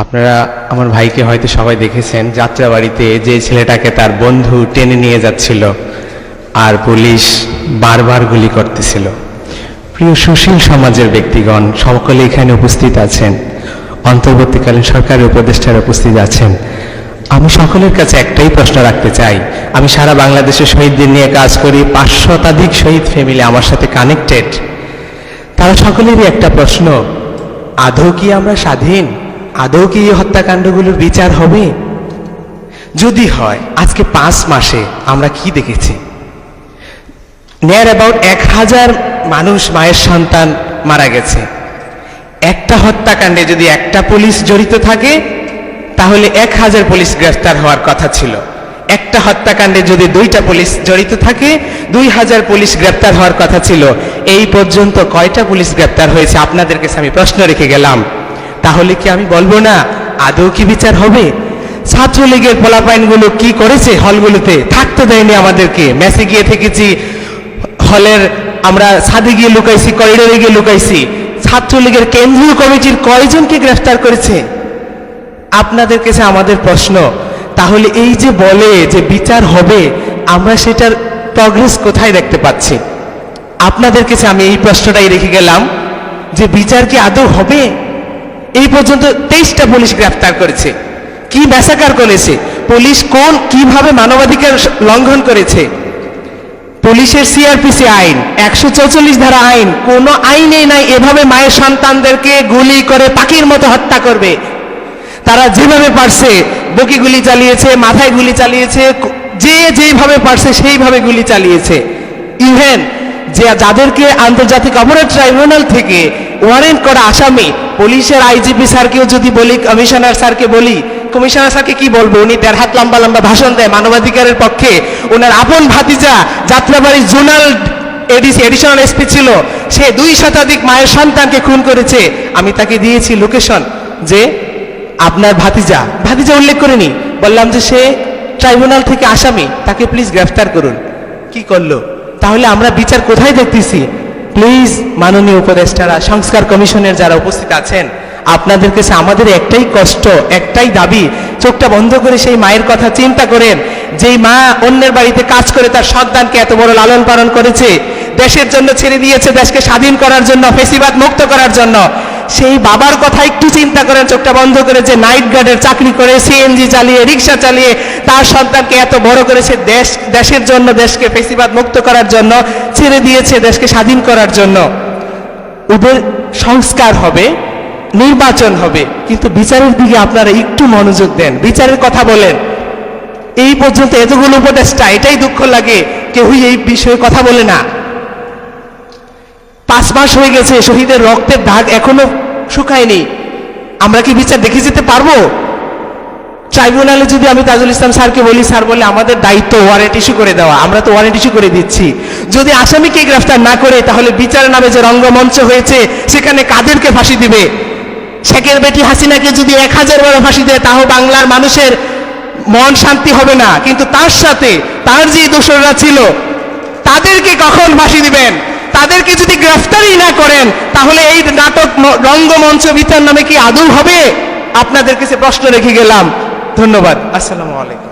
আপনারা আমার ভাইকে হয়তো সবাই দেখেছেন, যাত্রাবাড়িতে যে ছেলেটাকে তার বন্ধু টেনে নিয়ে যাচ্ছিল আর পুলিশ বারবার গুলি করতেছিল। প্রিয় সুশীল সমাজের ব্যক্তিগণ সকলে এখানে উপস্থিত আছেন, অন্তর্বর্তীকালীন সরকারের উপদেষ্টারা উপস্থিত আছেন। আমি সকলের কাছে একটাই প্রশ্ন রাখতে চাই। আমি সারা বাংলাদেশের শহীদদের নিয়ে কাজ করি, 500 শতাধিক শহীদ ফ্যামিলি আমার সাথে কানেক্টেড। তারা সকলেরই একটা প্রশ্ন, আদৌ কি আমরা স্বাধীন? আদৌ কি এই হত্যাকাণ্ডগুলোর বিচার হবে? যদি হয়, আজকে 5 মাসে আমরা কি দেখেছি? নিয়ার অ্যাবাউট 1000 মানুষ, মায়ের সন্তান মারা গেছে। একটা হত্যাকাণ্ডে যদি একটা পুলিশ জড়িত থাকে তাহলে 1000 পুলিশ গ্রেফতার হওয়ার কথা ছিল। একটা হত্যাকাণ্ডে যদি 2টা পুলিশ জড়িত থাকে 2000 পুলিশ গ্রেফতার হওয়ার কথা ছিল। এই পর্যন্ত কয়টা পুলিশ গ্রেফতার হয়েছে? আপনাদের কাছে আমি প্রশ্ন রেখে গেলাম। তাহলে কি আমি বলবো না আদৌ কি বিচার হবে? ছাত্রলীগের পোলাপাইনগুলো কি করেছে? হলগুলোতে থাকতে দেয়নি আমাদেরকে। মেসে গিয়ে থেকেছি, হলের আমরা ছাদে গিয়ে লুকাইছি, করিডোরে গিয়ে লুকাইছি। ছাত্রলীগের কেন্দ্রীয় কমিটির কয়জনকে গ্রেফতার করেছে? আপনাদের কাছে আমাদের প্রশ্ন, তাহলে এই যে বলে যে বিচার হবে, আমরা সেটার প্রগ্রেস কোথায় দেখতে পাচ্ছি? আপনাদের কাছে আমি এই প্রশ্নটাই রেখে গেলাম যে বিচার কি আদৌ হবে? এই পর্যন্ত 23টা পুলিশ গ্রেফতার করেছে। কি ম্যাসাকার করেছে পুলিশ? কিভাবে মানবাধিকার লঙ্ঘন করেছে? পুলিশের সিআরপিসি আইন, 144 ধারা আইন, কোন আইনেই নাই এভাবে মায়ের সন্তানদেরকে গুলি করে পাখির মতো হত্যা করবে। তারা যেভাবে পারছে বুকে গুলি চালিয়েছে, মাথায় গুলি চালিয়েছে, যে যেভাবে পারছে সেইভাবে গুলি চালিয়েছে। ইভেন যে যাদেরকে আন্তর্জাতিক অপরাধ ট্রাইব্যুনাল থেকে ওয়ারেন্ট করা আসামি, পুলিশের আইজিপি স্যারকেও যদি বলি, কমিশনার স্যারকে বলি, কমিশনার স্যারকে কি বলবো? উনি 1.5 হাত লম্বা লম্বা ভাষণ দেয় মানবাধিকারের পক্ষে। ওনার আপন ভাতিজা যাত্রাবাড়ি জোনাল এডিশনাল এসপি ছিল, সে 2 শতাধিক মায়ের সন্তানকে খুন করেছে। আমি তাকে দিয়েছি লোকেশন, যে আপনার ভাতিজা উল্লেখ করিনি, বললাম যে সে ট্রাইব্যুনাল থেকে আসামি, তাকে প্লিজ গ্রেফতার করুন। কি করলো? তাহলে আমরা বিচার কোথায় দেখতেছি? প্লিজ মাননীয় উপদেষ্টারা, সংস্কার কমিশনের যারা উপস্থিত আছেন, আপনাদের কাছে আমাদের একটাই কষ্ট, একটাই দাবি, চোখটা বন্ধ করে সেই মায়ের কথা চিন্তা করেন, যেই মা অন্যের বাড়িতে কাজ করে তার সন্তানকে এত বড় লালন পালন করেছে, দেশের জন্য ছেড়ে দিয়েছে, দেশকে স্বাধীন করার জন্য, ফেসিবাদ মুক্ত করার জন্য। সেই বাবার কথা একটু চিন্তা করেন, চোখটা বন্ধ করে, যে নাইট গার্ডের চাকরি করে, সিএনজি চালিয়ে, রিক্সা চালিয়ে তার সন্তানকে এত বড় করেছে, দেশের জন্য, দেশকে ফেসিবাদ মুক্ত করার জন্য ছেড়ে দিয়েছে, দেশকে স্বাধীন করার জন্য। ওদের সংস্কার হবে, নির্বাচন হবে, কিন্তু বিচারের দিকে আপনারা একটু মনোযোগ দেন, বিচারের কথা বলেন। এই পর্যন্ত এতগুলো উপদেষ্টা, এটাই দুঃখ লাগে, কেউই এই বিষয়ে কথা বলে না। 5 মাস হয়ে গেছে, শহীদের রক্তের দাগ এখনো শুকায়নি। আমরা কি বিচার দেখে যেতে পারবো? ট্রাইব্যুনালে যদি আমি তাজুল ইসলাম স্যারকে বলি, স্যার বলে আমাদের দায়িত্ব ওয়ারেন্ট ইস্যু করে দেওয়া, আমরা তো ওয়ারেন্ট ইস্যু করে দিচ্ছি। যদি আসামিকে গ্রেফতার না করে, তাহলে বিচারের নামে যে রঙ্গমঞ্চ হয়েছে সেখানে কাদেরকে ফাঁসি দিবে? শেখের বেটি হাসিনাকে যদি 1000 বার ফাঁসি দেয়, তাও বাংলার মানুষের মন শান্তি হবে না। কিন্তু তার সাথে তার যে দোসররা ছিল, তাদেরকে কখন ফাঁসি দিবেন? তাদেরকে যদি গ্রেফতারই না করেন, তাহলে এই নাটক রঙ্গমঞ্চ বিচার নামে কি আদৌ হবে? আপনাদের কাছে প্রশ্ন রেখে গেলাম। ধন্যবাদ। আসসালামু আলাইকুম।